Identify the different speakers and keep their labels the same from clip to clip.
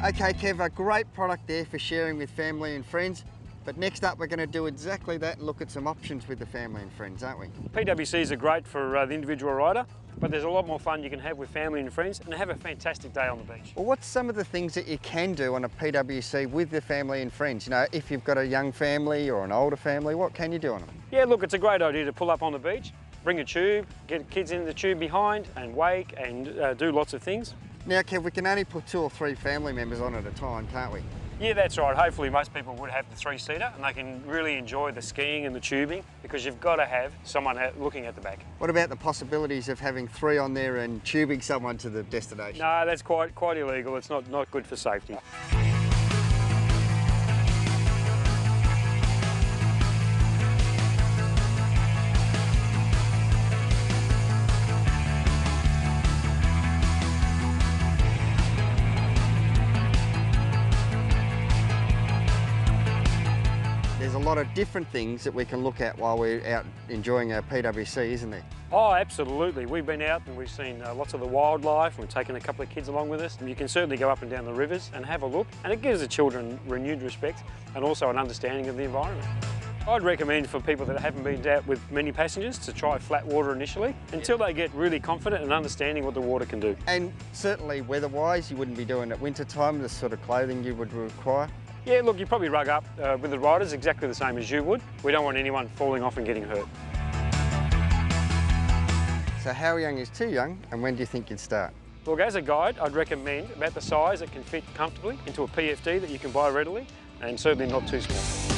Speaker 1: Okay, Kev, a great product there for sharing with family and friends. But next up, we're going to do exactly that and look at some options with the family and friends, aren't we?
Speaker 2: PWCs are great for the individual rider, but there's a lot more fun you can have with family and friends and have a fantastic day on the beach.
Speaker 1: Well, what's some of the things that you can do on a PWC with the family and friends? You know, if you've got a young family or an older family, what can you do on them?
Speaker 2: Yeah, look, it's a great idea to pull up on the beach, bring a tube, get kids in the tube behind and wake and do lots of things.
Speaker 1: Now, Kev, we can only put 2 or 3 family members on at a time, can't we?
Speaker 2: Yeah, that's right. Hopefully most people would have the 3-seater and they can really enjoy the skiing and the tubing because you've got to have someone looking at the back.
Speaker 1: What about the possibilities of having 3 on there and tubing someone to the destination?
Speaker 2: No, that's quite illegal. It's not good for safety.
Speaker 1: There's a lot of different things that we can look at while we're out enjoying our PWC, isn't there?
Speaker 2: Oh, absolutely. We've been out and we've seen lots of the wildlife. We've taken a couple of kids along with us. And you can certainly go up and down the rivers and have a look. And it gives the children renewed respect and also an understanding of the environment. I'd recommend for people that haven't been out with many passengers to try flat water initially until they get really confident and understanding what the water can do.
Speaker 1: And certainly weather-wise, you wouldn't be doing it winter time, the sort of clothing you would require.
Speaker 2: Yeah, look, you probably rug up with the riders exactly the same as you would. We don't want anyone falling off and getting hurt.
Speaker 1: So how young is too young, and when do you think you'd start?
Speaker 2: Look, as a guide, I'd recommend about the size that can fit comfortably into a PFD that you can buy readily, and certainly not too small.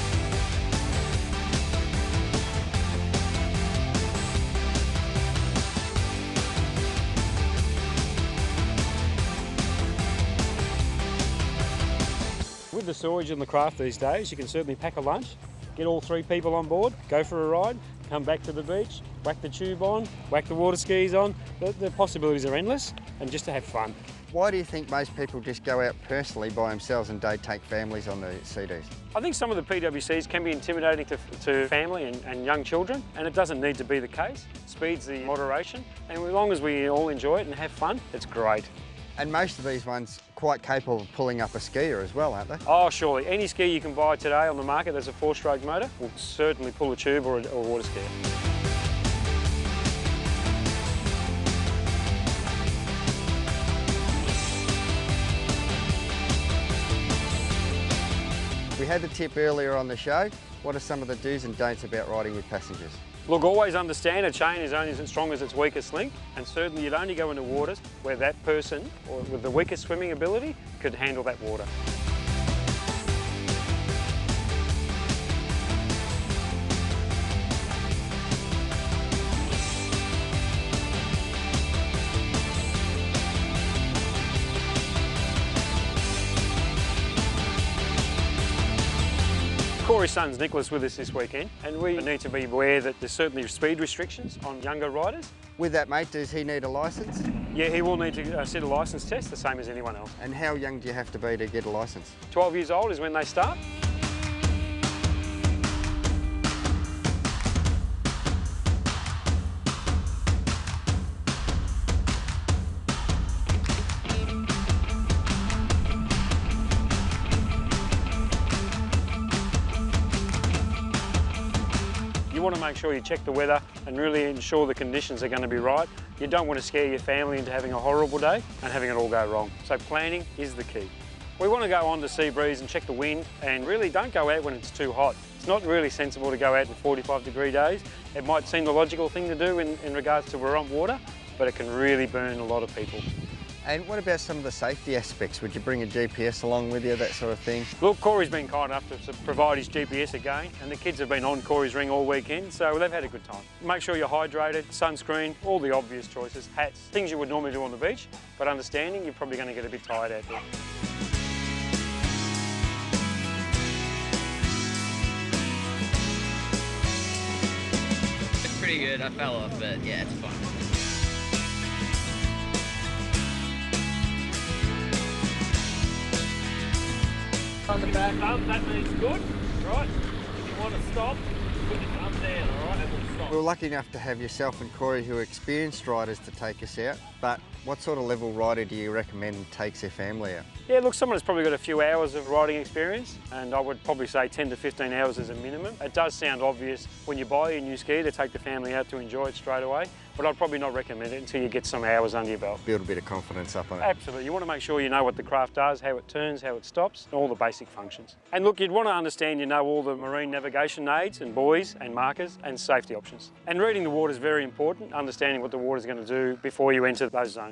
Speaker 2: With the sewage and the craft these days, you can certainly pack a lunch, get all 3 people on board, go for a ride, come back to the beach, whack the tube on, whack the water skis on. The possibilities are endless, and just to have fun.
Speaker 1: Why do you think most people just go out personally by themselves and don't take families on the CDs?
Speaker 2: I think some of the PWCs can be intimidating to family and young children, and it doesn't need to be the case. Speed's the moderation, and as long as we all enjoy it and have fun, it's great.
Speaker 1: And most of these ones quite capable of pulling up a skier as well, aren't they?
Speaker 2: Oh, surely. Any ski you can buy today on the market that's a 4-stroke motor will certainly pull a tube or a water skier.
Speaker 1: We had the tip earlier on the show. What are some of the do's and don'ts about riding with passengers?
Speaker 2: Look, always understand a chain is only as strong as its weakest link, and certainly you'd only go into waters where that person, or with the weakest swimming ability, could handle that water. Corey's son's Nicholas with us this weekend, and we need to be aware that there's certainly speed restrictions on younger riders.
Speaker 1: With that, mate, does he need a licence?
Speaker 2: Yeah, he will need to sit a licence test, the same as anyone else.
Speaker 1: And how young do you have to be to get a licence?
Speaker 2: 12 years old is when they start. You want to make sure you check the weather and really ensure the conditions are going to be right. You don't want to scare your family into having a horrible day and having it all go wrong. So planning is the key. We want to go on to sea breeze and check the wind, and really don't go out when it's too hot. It's not really sensible to go out in 45-degree days. It might seem the logical thing to do in regards to we're on water, but it can really burn a lot of people.
Speaker 1: And what about some of the safety aspects? Would you bring a GPS along with you, that sort of thing?
Speaker 2: Look, Corey's been kind enough to provide his GPS again, and the kids have been on Corey's ring all weekend, so they've had a good time. Make sure you're hydrated, sunscreen, all the obvious choices, hats, things you would normally do on the beach, but understanding you're probably going to get a bit tired out there.
Speaker 3: It's pretty good. I fell off, but yeah, it's fun.
Speaker 2: On the back thumb, that means good, right? If you want to stop, put your thumb down, all right, and we'll stop.
Speaker 1: We were lucky enough to have yourself and Corey, who are experienced riders, to take us out, but What sort of level rider do you recommend takes their family out?
Speaker 2: Yeah, look, someone has probably got a few hours of riding experience, and I would probably say 10 to 15 hours as a minimum. It does sound obvious when you buy a new ski to take the family out to enjoy it straight away, but I'd probably not recommend it until you get some hours under your belt.
Speaker 1: Build a bit of confidence up on it.
Speaker 2: Absolutely. You want to make sure you know what the craft does, how it turns, how it stops, and all the basic functions. And look, you'd want to understand you know all the marine navigation aids and buoys and markers and safety options. And reading the water is very important, understanding what the water is going to do before you enter those zones.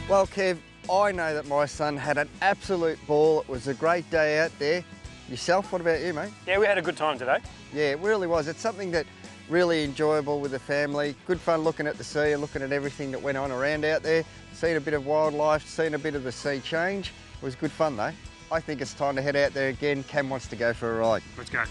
Speaker 1: Well, Kev, I know that my son had an absolute ball. It was a great day out there. Yourself, what about you, mate?
Speaker 2: Yeah, we had a good time today.
Speaker 1: Yeah, it really was. It's something that really enjoyable with the family. Good fun looking at the sea and looking at everything that went on around out there. Seeing a bit of wildlife, seeing a bit of the sea change. It was good fun though. I think it's time to head out there again. Cam wants to go for a ride.
Speaker 2: Let's go.